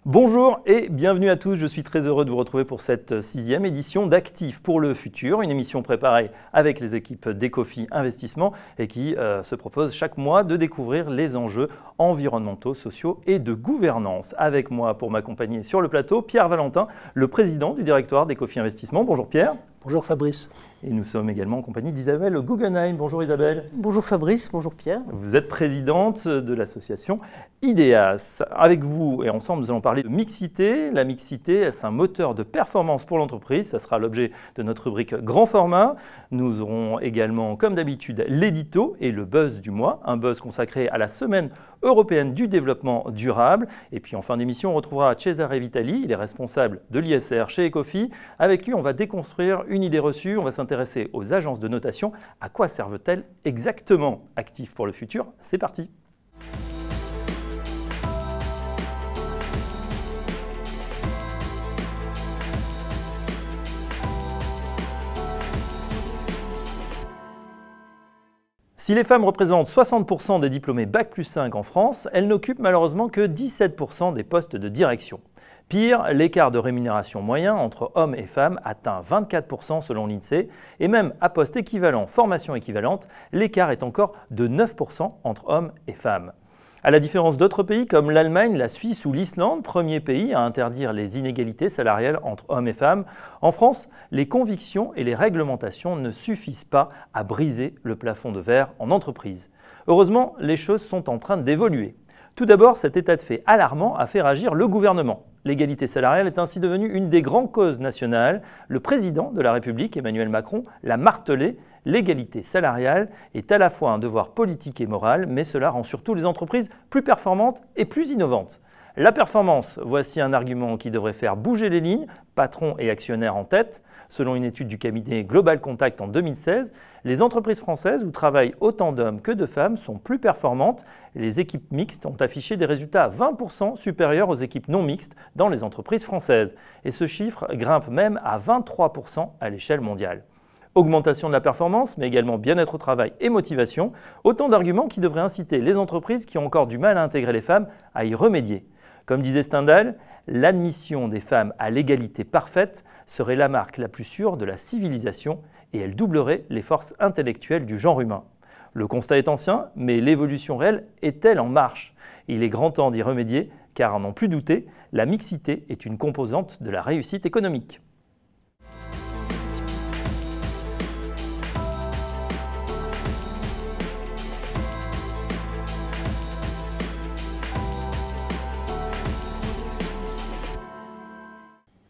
Bonjour et bienvenue à tous, je suis très heureux de vous retrouver pour cette 6e édition d'Actifs pour le futur, une émission préparée avec les équipes d'Ecofi Investissement et qui se propose chaque mois de découvrir les enjeux environnementaux, sociaux et de gouvernance. Avec moi pour m'accompagner sur le plateau, Pierre Valentin, le président du directoire d'Ecofi Investissement. Bonjour Pierre. Bonjour Fabrice. Et nous sommes également en compagnie d'Isabelle Guggenheim. Bonjour Isabelle. Bonjour Fabrice, bonjour Pierre. Vous êtes présidente de l'association IDEAS. Avec vous et ensemble, nous allons parler de mixité. La mixité, c'est un moteur de performance pour l'entreprise. Ça sera l'objet de notre rubrique grand format. Nous aurons également, comme d'habitude, l'édito et le buzz du mois. Un buzz consacré à la semaine européenne du développement durable. Et puis en fin d'émission, on retrouvera Cesare Vitali. Il est responsable de l'ISR chez Ecofi. Avec lui, on va déconstruire une idée reçue. On va s'intéresser aux agences de notation. À quoi servent-elles exactement? Actifs pour le futur, c'est parti. Si les femmes représentent 60% des diplômés Bac+5 en France, elles n'occupent malheureusement que 17% des postes de direction. Pire, l'écart de rémunération moyen entre hommes et femmes atteint 24% selon l'INSEE, et même à poste équivalent, formation équivalente, l'écart est encore de 9% entre hommes et femmes. À la différence d'autres pays comme l'Allemagne, la Suisse ou l'Islande, premier pays à interdire les inégalités salariales entre hommes et femmes, en France, les convictions et les réglementations ne suffisent pas à briser le plafond de verre en entreprise. Heureusement, les choses sont en train d'évoluer. Tout d'abord, cet état de fait alarmant a fait réagir le gouvernement. L'égalité salariale est ainsi devenue une des grandes causes nationales. Le président de la République, Emmanuel Macron, l'a martelé. L'égalité salariale est à la fois un devoir politique et moral, mais cela rend surtout les entreprises plus performantes et plus innovantes. La performance, voici un argument qui devrait faire bouger les lignes, patrons et actionnaires en tête. Selon une étude du cabinet Global Contact en 2016, les entreprises françaises où travaillent autant d'hommes que de femmes sont plus performantes. Les équipes mixtes ont affiché des résultats 20% supérieurs aux équipes non mixtes dans les entreprises françaises. Et ce chiffre grimpe même à 23% à l'échelle mondiale. Augmentation de la performance, mais également bien-être au travail et motivation, autant d'arguments qui devraient inciter les entreprises qui ont encore du mal à intégrer les femmes à y remédier. Comme disait Stendhal, l'admission des femmes à l'égalité parfaite serait la marque la plus sûre de la civilisation et elle doublerait les forces intellectuelles du genre humain. Le constat est ancien, mais l'évolution réelle est-elle en marche? Il est grand temps d'y remédier, car à n'en plus douter, la mixité est une composante de la réussite économique.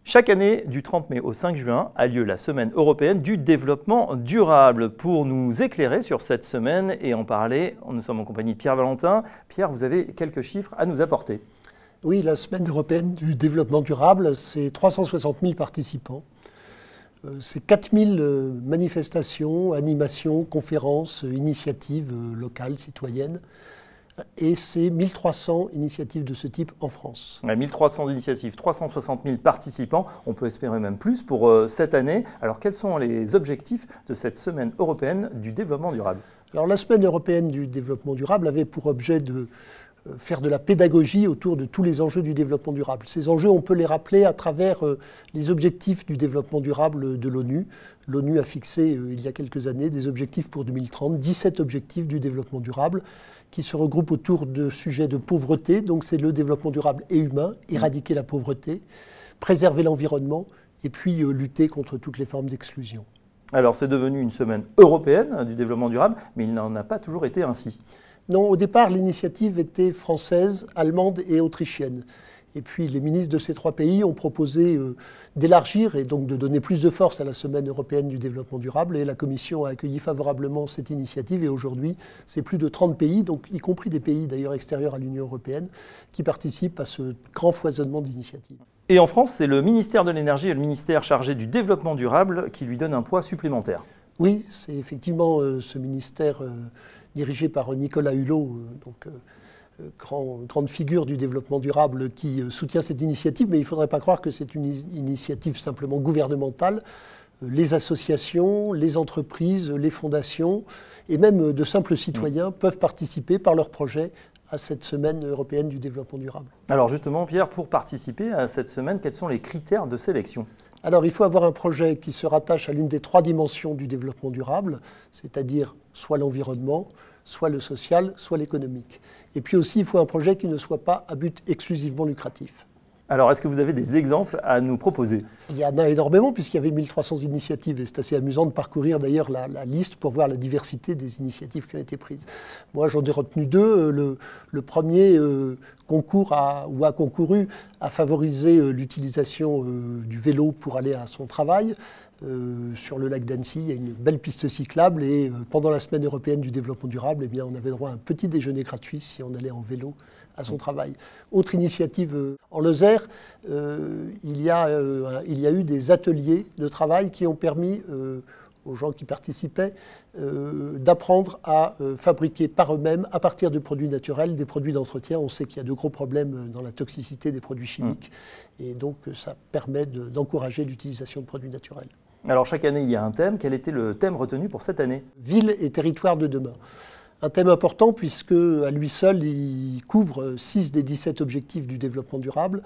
Chaque année, du 30 mai au 5 juin, a lieu la Semaine européenne du développement durable. Pour nous éclairer sur cette semaine et en parler, nous sommes en compagnie de Pierre Valentin. Pierre, vous avez quelques chiffres à nous apporter. Oui, la Semaine européenne du développement durable, c'est 360 000 participants. C'est 4 000 manifestations, animations, conférences, initiatives locales, citoyennes. Et c'est 1300 initiatives de ce type en France. 1300 initiatives, 360 000 participants, on peut espérer même plus pour cette année. Alors quels sont les objectifs de cette semaine européenne du développement durable? Alors la semaine européenne du développement durable avait pour objet de faire de la pédagogie autour de tous les enjeux du développement durable. Ces enjeux, on peut les rappeler à travers les objectifs du développement durable de l'ONU. L'ONU a fixé il y a quelques années des objectifs pour 2030, 17 objectifs du développement durable, qui se regroupent autour de sujets de pauvreté, donc c'est le développement durable et humain, éradiquer la pauvreté, préserver l'environnement et puis lutter contre toutes les formes d'exclusion. Alors c'est devenu une semaine européenne du développement durable, mais il n'en a pas toujours été ainsi. Non, au départ, l'initiative était française, allemande et autrichienne. Et puis les ministres de ces trois pays ont proposé d'élargir et donc de donner plus de force à la Semaine européenne du développement durable. Et la Commission a accueilli favorablement cette initiative. Et aujourd'hui, c'est plus de 30 pays, donc y compris des pays d'ailleurs extérieurs à l'Union européenne, qui participent à ce grand foisonnement d'initiatives. Et en France, c'est le ministère de l'Énergie et le ministère chargé du développement durable qui lui donnent un poids supplémentaire. Oui, c'est effectivement ce ministère dirigé par Nicolas Hulot, grande figure du développement durable qui soutient cette initiative, mais il ne faudrait pas croire que c'est une initiative simplement gouvernementale. Les associations, les entreprises, les fondations et même de simples citoyens peuvent participer par leurs projets à cette semaine européenne du développement durable. Alors justement, Pierre, pour participer à cette semaine, quels sont les critères de sélection ? Alors, il faut avoir un projet qui se rattache à l'une des 3 dimensions du développement durable, c'est-à-dire soit l'environnement, soit le social, soit l'économique. Et puis aussi, il faut un projet qui ne soit pas à but exclusivement lucratif. Alors, est-ce que vous avez des exemples à nous proposer ? Il y en a énormément, puisqu'il y avait 1300 initiatives, et c'est assez amusant de parcourir d'ailleurs la liste pour voir la diversité des initiatives qui ont été prises. Moi, j'en ai retenu 2. Le premier a concouru à favoriser l'utilisation du vélo pour aller à son travail. Sur le lac d'Annecy, il y a une belle piste cyclable, et pendant la semaine européenne du développement durable, eh bien, on avait droit à un petit déjeuner gratuit si on allait en vélo à son travail. Autre initiative en Lozère, il y a eu des ateliers de travail qui ont permis aux gens qui participaient d'apprendre à fabriquer par eux-mêmes, à partir de produits naturels, des produits d'entretien. On sait qu'il y a de gros problèmes dans la toxicité des produits chimiques, et donc ça permet d'encourager l'utilisation de produits naturels. Alors chaque année, il y a un thème. Quel était le thème retenu pour cette année ? Ville et territoire de demain. Un thème important puisque, à lui seul, il couvre 6 des 17 objectifs du développement durable,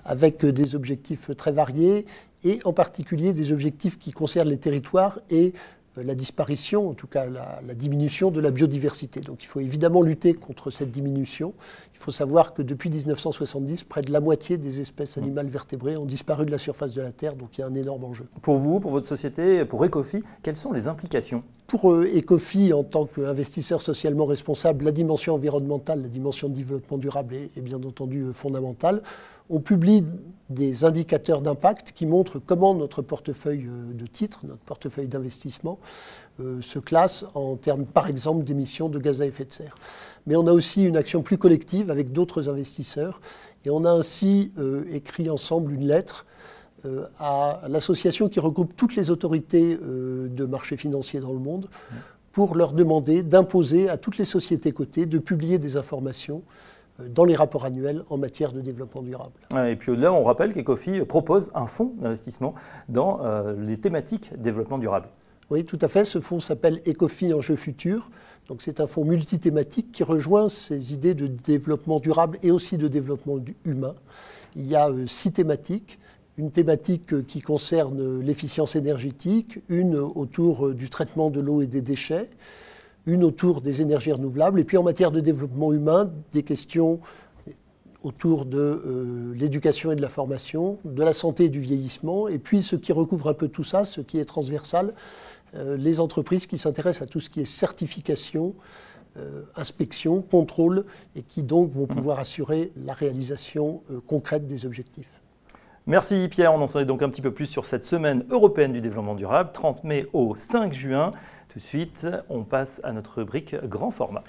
avec des objectifs très variés, et en particulier des objectifs qui concernent les territoires et la disparition, en tout cas la diminution de la biodiversité. Donc il faut évidemment lutter contre cette diminution. Il faut savoir que depuis 1970, près de la moitié des espèces animales vertébrées ont disparu de la surface de la Terre, donc il y a un énorme enjeu. Pour vous, pour votre société, pour Ecofi, quelles sont les implications ? Pour Ecofi, en tant qu'investisseur socialement responsable, la dimension environnementale, la dimension de développement durable est bien entendu fondamentale. On publie des indicateurs d'impact qui montrent comment notre portefeuille de titres, notre portefeuille d'investissement, se classe en termes, par exemple, d'émissions de gaz à effet de serre. Mais on a aussi une action plus collective avec d'autres investisseurs, et on a ainsi écrit ensemble une lettre à l'association qui regroupe toutes les autorités de marché financier dans le monde pour leur demander d'imposer à toutes les sociétés cotées de publier des informations dans les rapports annuels en matière de développement durable. Et puis au-delà, on rappelle qu'Ecofi propose un fonds d'investissement dans les thématiques développement durable. Oui, tout à fait. Ce fonds s'appelle Ecofi Enjeux Futurs. Donc c'est un fonds multithématique qui rejoint ces idées de développement durable et aussi de développement humain. Il y a 6 thématiques. Une thématique qui concerne l'efficience énergétique, une autour du traitement de l'eau et des déchets, une autour des énergies renouvelables, et puis en matière de développement humain, des questions autour de l'éducation et de la formation, de la santé et du vieillissement, et puis ce qui recouvre un peu tout ça, ce qui est transversal, les entreprises qui s'intéressent à tout ce qui est certification, inspection, contrôle, et qui donc vont pouvoir assurer la réalisation concrète des objectifs. Merci Pierre, on en sait donc un petit peu plus sur cette semaine européenne du développement durable, 30 mai au 5 juin. Tout de suite, on passe à notre rubrique grand format.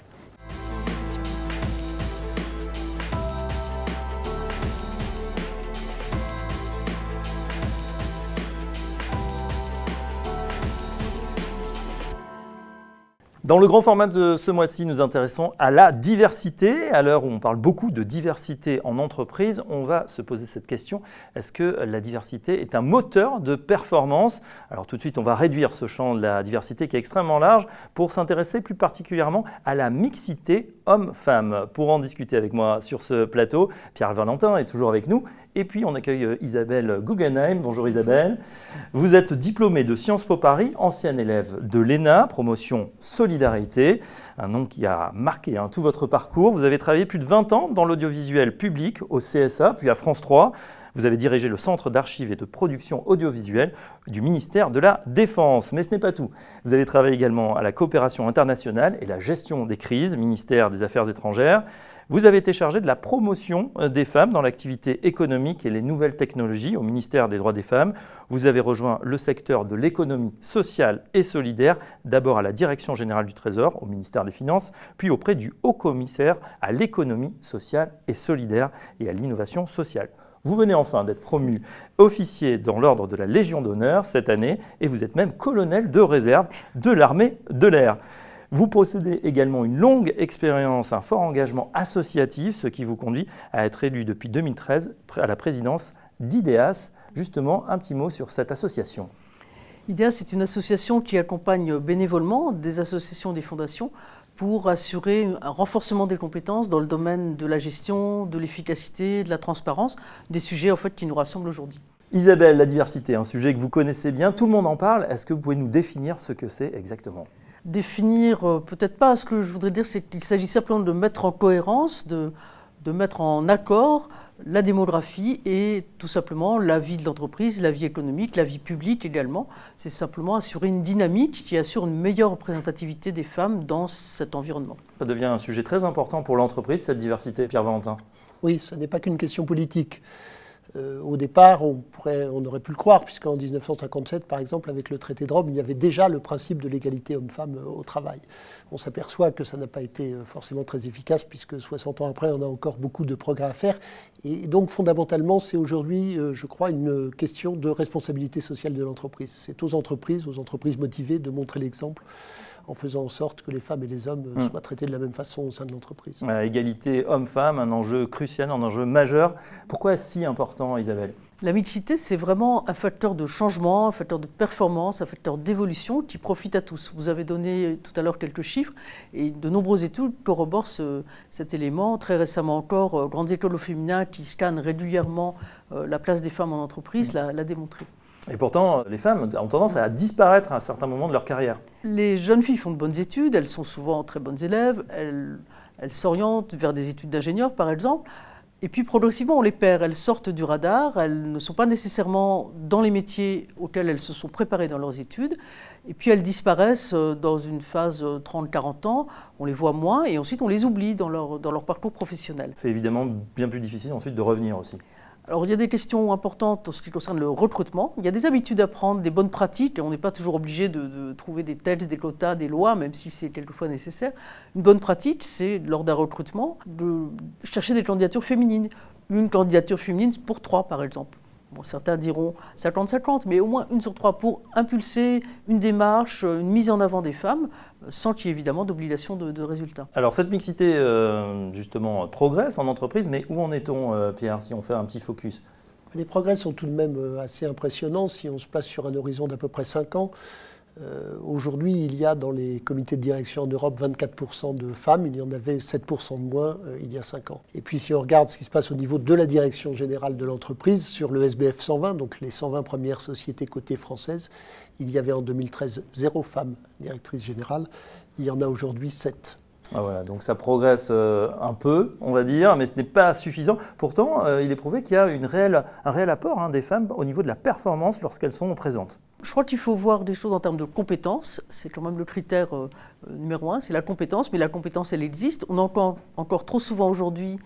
Dans le grand format de ce mois-ci, nous intéressons à la diversité. À l'heure où on parle beaucoup de diversité en entreprise, on va se poser cette question. Est-ce que la diversité est un moteur de performance? Alors tout de suite, on va réduire ce champ de la diversité qui est extrêmement large pour s'intéresser plus particulièrement à la mixité homme-femme. Pour en discuter avec moi sur ce plateau, Pierre Valentin est toujours avec nous. Et puis on accueille Isabelle Guggenheim. Bonjour Isabelle. Vous êtes diplômée de Sciences Po Paris, ancienne élève de l'ENA, promotion Solidarité, un nom qui a marqué tout votre parcours. Vous avez travaillé plus de 20 ans dans l'audiovisuel public au CSA, puis à France 3. Vous avez dirigé le Centre d'archives et de production audiovisuelle du ministère de la Défense. Mais ce n'est pas tout. Vous avez travaillé également à la coopération internationale et la gestion des crises, ministère des Affaires étrangères. Vous avez été chargé de la promotion des femmes dans l'activité économique et les nouvelles technologies au ministère des Droits des Femmes. Vous avez rejoint le secteur de l'économie sociale et solidaire, d'abord à la Direction générale du Trésor, au ministère des Finances, puis auprès du Haut-Commissaire à l'économie sociale et solidaire et à l'innovation sociale. Vous venez enfin d'être promu officier dans l'ordre de la Légion d'honneur cette année et vous êtes même colonel de réserve de l'armée de l'air. Vous possédez également une longue expérience, un fort engagement associatif, ce qui vous conduit à être élu depuis 2013 à la présidence d'IDEAS. Justement, un petit mot sur cette association. IDEAS, c'est une association qui accompagne bénévolement des associations et des fondations pour assurer un renforcement des compétences dans le domaine de la gestion, de l'efficacité, de la transparence, des sujets en fait qui nous rassemblent aujourd'hui. Isabelle, la diversité, un sujet que vous connaissez bien, tout le monde en parle. Est-ce que vous pouvez nous définir ce que c'est exactement? Définir, peut-être pas. Ce que je voudrais dire, c'est qu'il s'agit simplement de mettre en cohérence, de mettre en accord la démographie et tout simplement la vie de l'entreprise, la vie économique, la vie publique également. C'est simplement assurer une dynamique qui assure une meilleure représentativité des femmes dans cet environnement. Ça devient un sujet très important pour l'entreprise, cette diversité, Pierre-Valentin. Oui, ce n'est pas qu'une question politique. Au départ, on aurait pu le croire, puisqu'en 1957, par exemple, avec le traité de Rome, il y avait déjà le principe de l'égalité homme-femme au travail. On s'aperçoit que ça n'a pas été forcément très efficace, puisque 60 ans après, on a encore beaucoup de progrès à faire. Et donc, fondamentalement, c'est aujourd'hui, je crois, une question de responsabilité sociale de l'entreprise. C'est aux entreprises motivées de montrer l'exemple, en faisant en sorte que les femmes et les hommes soient traités de la même façon au sein de l'entreprise. Égalité homme-femme, un enjeu crucial, un enjeu majeur. Pourquoi est-ce si important, Isabelle? La mixité, c'est vraiment un facteur de changement, un facteur de performance, un facteur d'évolution qui profite à tous. Vous avez donné tout à l'heure quelques chiffres et de nombreuses études corroborent cet élément. Très récemment encore, Grandes Écoles au féminin qui scannent régulièrement la place des femmes en entreprise l'a démontré. Et pourtant, les femmes ont tendance à disparaître à un certain moment de leur carrière. Les jeunes filles font de bonnes études, elles sont souvent très bonnes élèves, elles s'orientent vers des études d'ingénieur par exemple, et puis progressivement on les perd, elles sortent du radar, elles ne sont pas nécessairement dans les métiers auxquels elles se sont préparées dans leurs études, et puis elles disparaissent dans une phase 30-40 ans, on les voit moins, et ensuite on les oublie dans leur parcours professionnel. C'est évidemment bien plus difficile ensuite de revenir aussi. Alors il y a des questions importantes en ce qui concerne le recrutement. Il y a des habitudes à prendre, des bonnes pratiques, et on n'est pas toujours obligé de trouver des textes, des quotas, des lois, même si c'est quelquefois nécessaire. Une bonne pratique, c'est lors d'un recrutement, de chercher des candidatures féminines. Une candidature féminine pour 3 par exemple. Bon, certains diront 50-50, mais au moins 1 sur 3 pour impulser une démarche, une mise en avant des femmes, sans qu'il y ait évidemment d'obligation de résultats. Alors cette mixité, justement, progresse en entreprise, mais où en est-on, Pierre, si on fait un petit focus? Les progrès sont tout de même assez impressionnants si on se place sur un horizon d'à peu près 5 ans. Aujourd'hui, il y a dans les comités de direction en Europe 24% de femmes, il y en avait 7% de moins il y a 5 ans. Et puis si on regarde ce qui se passe au niveau de la direction générale de l'entreprise, sur le SBF 120, donc les 120 premières sociétés cotées françaises, il y avait en 2013 0 femmes directrices générales, il y en a aujourd'hui 7. Ah voilà, donc ça progresse un peu, on va dire, mais ce n'est pas suffisant. Pourtant, il est prouvé qu'il y a un réel apport des femmes au niveau de la performance lorsqu'elles sont présentes. Je crois qu'il faut voir des choses en termes de compétences. C'est quand même le critère numéro 1, c'est la compétence. Mais la compétence, elle existe. On entend encore trop souvent aujourd'hui,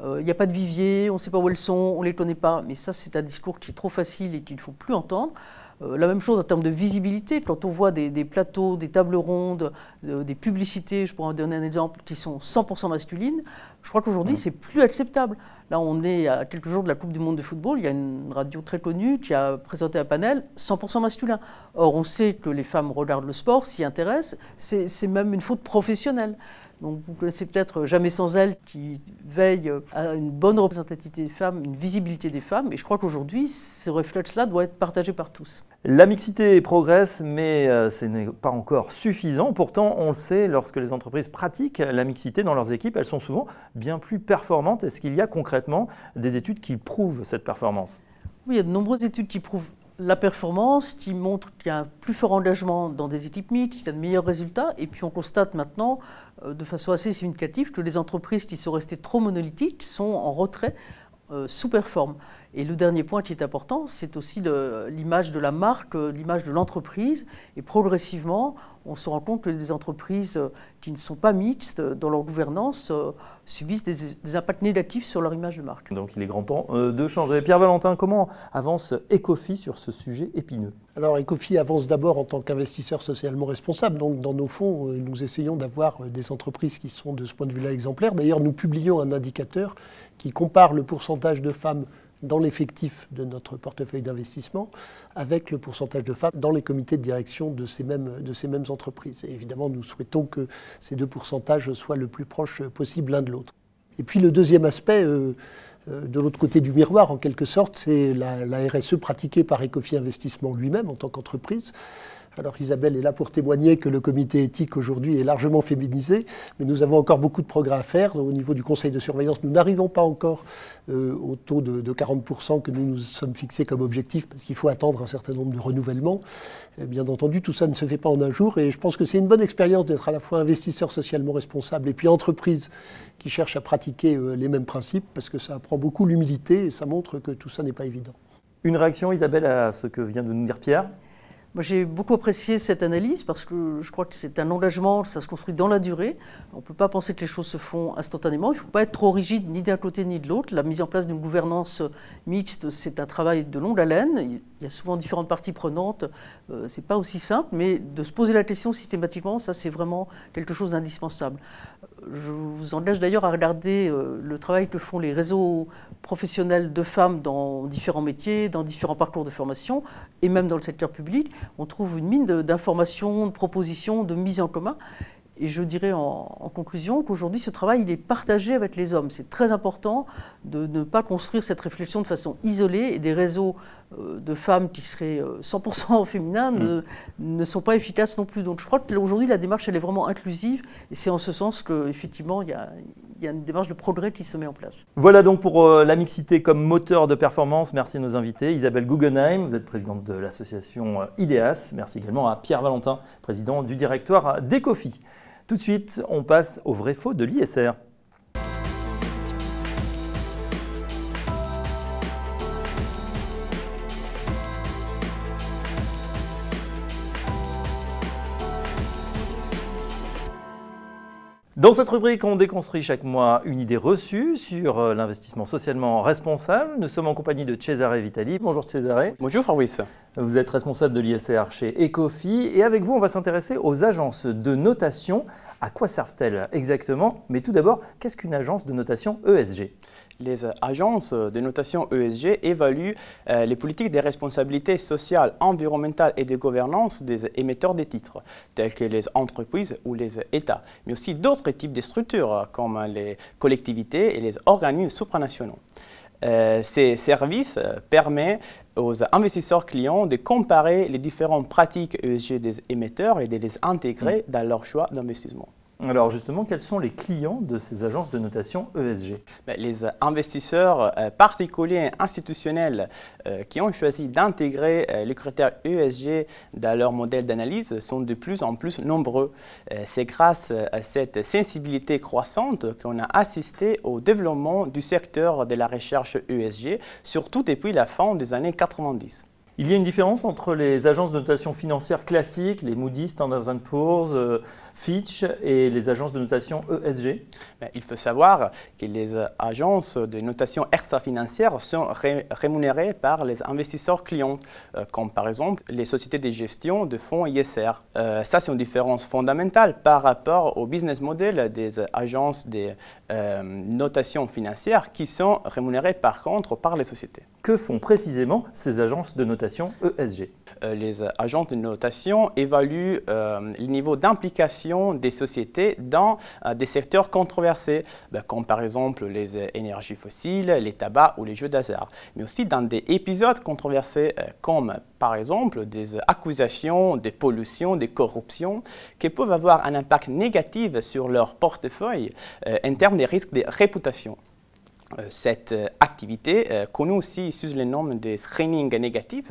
il n'y a pas de vivier, on ne sait pas où elles sont, on ne les connaît pas. Mais ça, c'est un discours qui est trop facile et qu'il ne faut plus entendre. La même chose en termes de visibilité, quand on voit des plateaux, des tables rondes, des publicités, je pourrais en donner un exemple, qui sont 100% masculines, je crois qu'aujourd'hui, c'est plus acceptable. Là, on est à quelques jours de la Coupe du Monde de football, il y a une radio très connue qui a présenté un panel 100% masculin. Or, on sait que les femmes regardent le sport, s'y intéressent, c'est même une faute professionnelle. Donc vous connaissez peut-être Jamais sans elle qui veille à une bonne représentativité des femmes, une visibilité des femmes. Et je crois qu'aujourd'hui, ce réflexe-là doit être partagé par tous. La mixité progresse, mais ce n'est pas encore suffisant. Pourtant, on le sait, lorsque les entreprises pratiquent la mixité dans leurs équipes, elles sont souvent bien plus performantes. Est-ce qu'il y a concrètement des études qui prouvent cette performance? Oui, il y a de nombreuses études qui prouvent la performance, qui montre qu'il y a un plus fort engagement dans des équipes mixtes, qu'il y a de meilleurs résultats. Et puis on constate maintenant, de façon assez significative, que les entreprises qui sont restées trop monolithiques sont en retrait, sous-performent. Et le dernier point qui est important, c'est aussi l'image de la marque, l'image de l'entreprise. Et progressivement, on se rend compte que les entreprises qui ne sont pas mixtes dans leur gouvernance subissent des impacts négatifs sur leur image de marque. Donc il est grand temps de changer. Pierre-Valentin, comment avance Ecofi sur ce sujet épineux? Alors Ecofi avance d'abord en tant qu'investisseur socialement responsable. Donc dans nos fonds, nous essayons d'avoir des entreprises qui sont de ce point de vue-là exemplaires. D'ailleurs, nous publions un indicateur qui compare le pourcentage de femmes dans l'effectif de notre portefeuille d'investissement avec le pourcentage de femmes dans les comités de direction de ces mêmes entreprises. Et évidemment, nous souhaitons que ces 2 pourcentages soient le plus proches possible l'un de l'autre. Et puis le deuxième aspect, de l'autre côté du miroir, en quelque sorte, c'est la RSE pratiquée par Ecofi Investissement lui-même en tant qu'entreprise. Alors Isabelle est là pour témoigner que le comité éthique aujourd'hui est largement féminisé, mais nous avons encore beaucoup de progrès à faire. Au niveau du conseil de surveillance, nous n'arrivons pas encore au taux de 40% que nous nous sommes fixés comme objectif, parce qu'il faut attendre un certain nombre de renouvellements. Bien entendu, tout ça ne se fait pas en un jour, et je pense que c'est une bonne expérience d'être à la fois investisseur socialement responsable et puis entreprise qui cherche à pratiquer les mêmes principes, parce que ça apprend beaucoup l'humilité et ça montre que tout ça n'est pas évident. Une réaction, Isabelle, à ce que vient de nous dire Pierre ? Moi, j'ai beaucoup apprécié cette analyse parce que je crois que c'est un engagement, ça se construit dans la durée. On ne peut pas penser que les choses se font instantanément. Il ne faut pas être trop rigide ni d'un côté ni de l'autre. La mise en place d'une gouvernance mixte, c'est un travail de longue haleine. Il y a souvent différentes parties prenantes. Ce n'est pas aussi simple, mais de se poser la question systématiquement, ça c'est vraiment quelque chose d'indispensable. Je vous engage d'ailleurs à regarder le travail que font les réseaux professionnels de femmes dans différents métiers, dans différents parcours de formation, et même dans le secteur public. On trouve une mine d'informations, de propositions, de mise en commun. Et je dirais en conclusion qu'aujourd'hui, ce travail il est partagé avec les hommes. C'est très important de ne pas construire cette réflexion de façon isolée, et des réseaux de femmes qui seraient 100% féminins ne sont pas efficaces non plus. Donc je crois qu'aujourd'hui, la démarche elle est vraiment inclusive, et c'est en ce sens qu'effectivement, il y a une démarche de progrès qui se met en place. Voilà donc pour la mixité comme moteur de performance. Merci à nos invités. Isabelle Guggenheim, vous êtes présidente de l'association IDEAS. Merci également à Pierre Valentin, président du directoire d'Ecofi. Tout de suite, on passe au vrai-faux de l'ISR. Dans cette rubrique, on déconstruit chaque mois une idée reçue sur l'investissement socialement responsable. Nous sommes en compagnie de Cesare Vitali. Bonjour Cesare. Bonjour Fabrice. Vous êtes responsable de l'ISR chez Ecofi et avec vous, on va s'intéresser aux agences de notation. À quoi servent-elles exactement? Mais tout d'abord, qu'est-ce qu'une agence de notation ESG? Les agences de notation ESG évaluent les politiques de responsabilité sociale, environnementale et de gouvernance des émetteurs de titres, tels que les entreprises ou les États, mais aussi d'autres types de structures comme les collectivités et les organismes supranationaux. Ces services permettent aux investisseurs clients de comparer les différentes pratiques ESG des émetteurs et de les intégrer dans leur choix d'investissement. Alors justement, quels sont les clients de ces agences de notation ESG? Les investisseurs particuliers et institutionnels qui ont choisi d'intégrer les critères ESG dans leur modèle d'analyse sont de plus en plus nombreux. C'est grâce à cette sensibilité croissante qu'on a assisté au développement du secteur de la recherche ESG, surtout depuis la fin des années 90. Il y a une différence entre les agences de notation financière classiques, les Moody's, Standard & Poor's, Fitch et les agences de notation ESG? Il faut savoir que les agences de notation extra-financière sont rémunérées par les investisseurs clients, comme par exemple les sociétés de gestion de fonds ISR. Ça, c'est une différence fondamentale par rapport au business model des agences de notation financière qui sont rémunérées par contre par les sociétés. Que font précisément ces agences de notation ESG? Les agences de notation évaluent le niveau d'implication des sociétés dans des secteurs controversés, comme par exemple les énergies fossiles, les tabacs ou les jeux d'hasard, mais aussi dans des épisodes controversés comme par exemple des accusations de pollution, de corruption, qui peuvent avoir un impact négatif sur leur portefeuille en termes de risques de réputation. Cette activité, connue aussi sous le nom de screening négatif,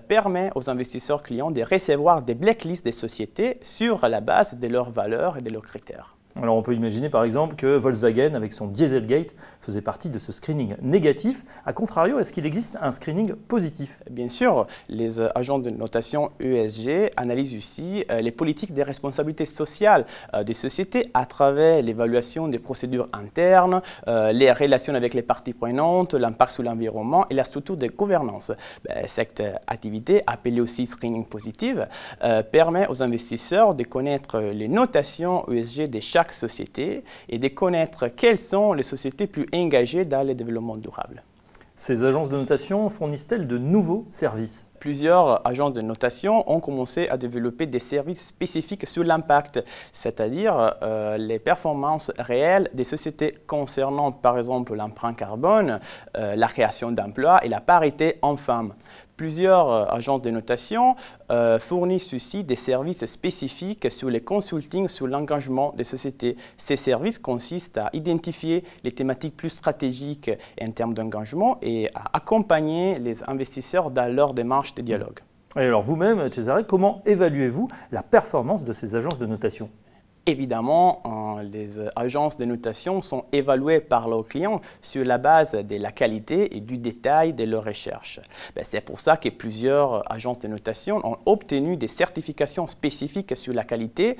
permet aux investisseurs clients de recevoir des blacklists des sociétés sur la base de leurs valeurs et de leurs critères. Alors on peut imaginer par exemple que Volkswagen, avec son Dieselgate, faisait partie de ce screening négatif. A contrario, est-ce qu'il existe un screening positif? Bien sûr, les agences de notation ESG analysent aussi les politiques de responsabilité sociale des sociétés à travers l'évaluation des procédures internes, les relations avec les parties prenantes, l'impact sur l'environnement et la structure de gouvernance. Cette activité, appelée aussi screening positif, permet aux investisseurs de connaître les notations ESG de chaque société et de connaître quelles sont les sociétés plus engagées dans le développement durable. Ces agences de notation fournissent-elles de nouveaux services? Plusieurs agences de notation ont commencé à développer des services spécifiques sur l'impact, c'est-à-dire les performances réelles des sociétés concernant par exemple l'empreinte carbone, la création d'emplois et la parité homme-femme. Plusieurs agences de notation fournissent aussi des services spécifiques sur les consultings sur l'engagement des sociétés. Ces services consistent à identifier les thématiques plus stratégiques en termes d'engagement et à accompagner les investisseurs dans leur démarche de dialogue. Et alors vous-même, Cesare, comment évaluez-vous la performance de ces agences de notation ? Évidemment, les agences de notation sont évaluées par leurs clients sur la base de la qualité et du détail de leurs recherches. C'est pour ça que plusieurs agences de notation ont obtenu des certifications spécifiques sur la qualité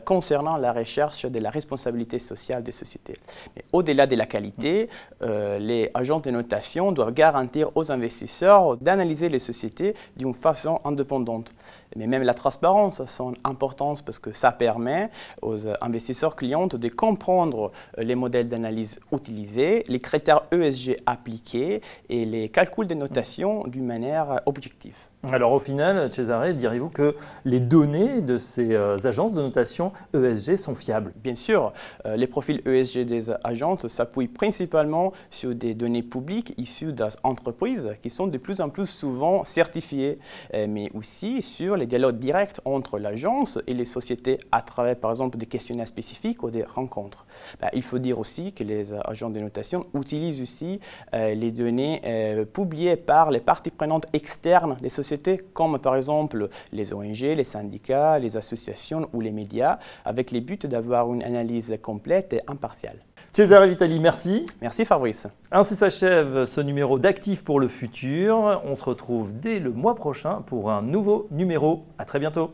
concernant la recherche de la responsabilité sociale des sociétés. Mais au-delà de la qualité, les agences de notation doivent garantir aux investisseurs d'analyser les sociétés d'une façon indépendante. Mais même la transparence a son importance parce que ça permet aux investisseurs clients de comprendre les modèles d'analyse utilisés, les critères ESG appliqués et les calculs de notation d'une manière objective. Alors au final, Cesare, diriez-vous que les données de ces agences de notation ESG sont fiables? Bien sûr, les profils ESG des agences s'appuient principalement sur des données publiques issues d'entreprises qui sont de plus en plus souvent certifiées, mais aussi sur les dialogues directs entre l'agence et les sociétés à travers par exemple des questionnaires spécifiques ou des rencontres. Il faut dire aussi que les agences de notation utilisent aussi les données publiées par les parties prenantes externes des sociétés, comme par exemple les ONG, les syndicats, les associations ou les médias, avec le but d'avoir une analyse complète et impartiale. Cesare Vitali, merci. Merci Fabrice. Ainsi s'achève ce numéro d'Actifs pour le futur. On se retrouve dès le mois prochain pour un nouveau numéro. À très bientôt.